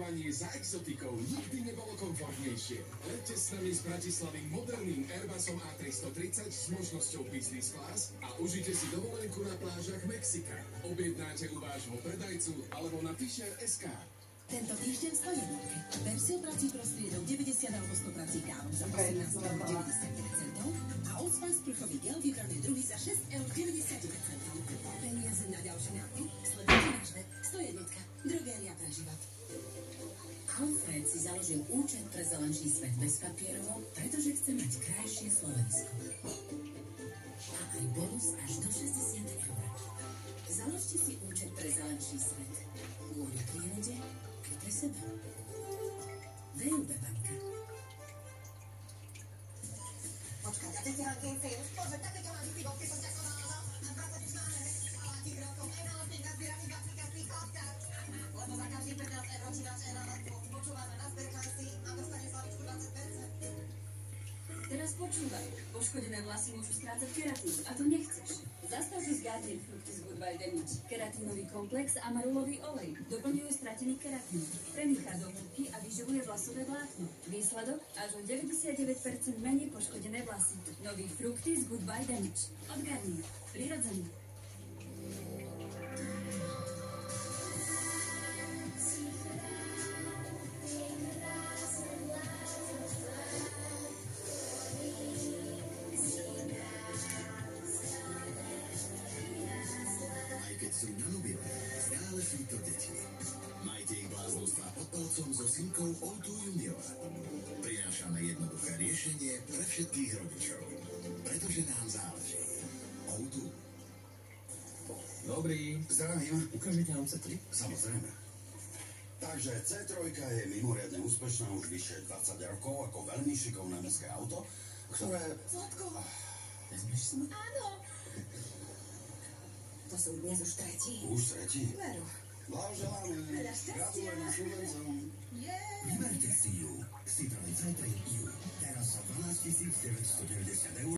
cestovanie za exotikou nikdy nebolo komfortnejšie. Leďte s nami z Bratislavy moderným Airbusom A330 s možnosťou business class a užite si dovolenku na plážach Mexika. Objednáte u vášho predajcu alebo na Fisher.sk. Tento týždeň 101. Versil prací prostriedok 90 alebo 100 prací kávu za 18 eur 99 centov a Old Spice sprchový gel vybrané druhy za 6 eur 99 centov. Peniaze na ďalší nákup sledujte náš web 101. Drogéria pre život. Alfred si založil účet pre zelenší svet bez papierov, pretože chce mať krajšie Slovensko. A aj bonus až do 60 eur. Založte si účet pre zelenší svet. Kvôli prírode aj pre seba. VUB banka. Počkaj, ja ti len keď už bože, takéto mám výbovky som ťa kovala, a 20 už máme, ale tých rokov, enaletných nazbieraných v aplikácii Cloudcard. Lebo za každý 15 eur čítač enaletku počúvame na zberklasy a dostane slavičku 20%. Teraz počúvaj. Poškodené vlasy môžu strácať keratín a to nechceš. Zastav si z Guardian Fructis Good by Damage. Keratínový komplex a marulový olej doplňuje stratený keratín. Premichá do hĺbky a vyživuje vlasové vlákno. Výsledok až o 99% menej poškodené vlasy. Nový Fructis Good by Damage. Od Garnier. Prirodzený. Sú na mobilu, stále sú to deti. Majte ich bláznostvá pod palcom so SIM-kou O2 Junior. Prinášame jednoduché riešenie pre všetkých rodičov. Pretože nám záleží. O2. Dobrý. Zdravím. Ukážete nám C3? Samozrejme. Takže C3 je mimoriadne úspešná už vyše 20 rokov ako veľmi šikovné mestské auto, ktoré... Zlatko. Vezmeš si ma? Áno. To sú dnes už tretí. Už tretí? Veru. Blahoželáme. Veľa šťastia. Gratulujem súdencom. Yeah. Vyberte si ju. Citroen C3 U. Teraz za 12 990 eur.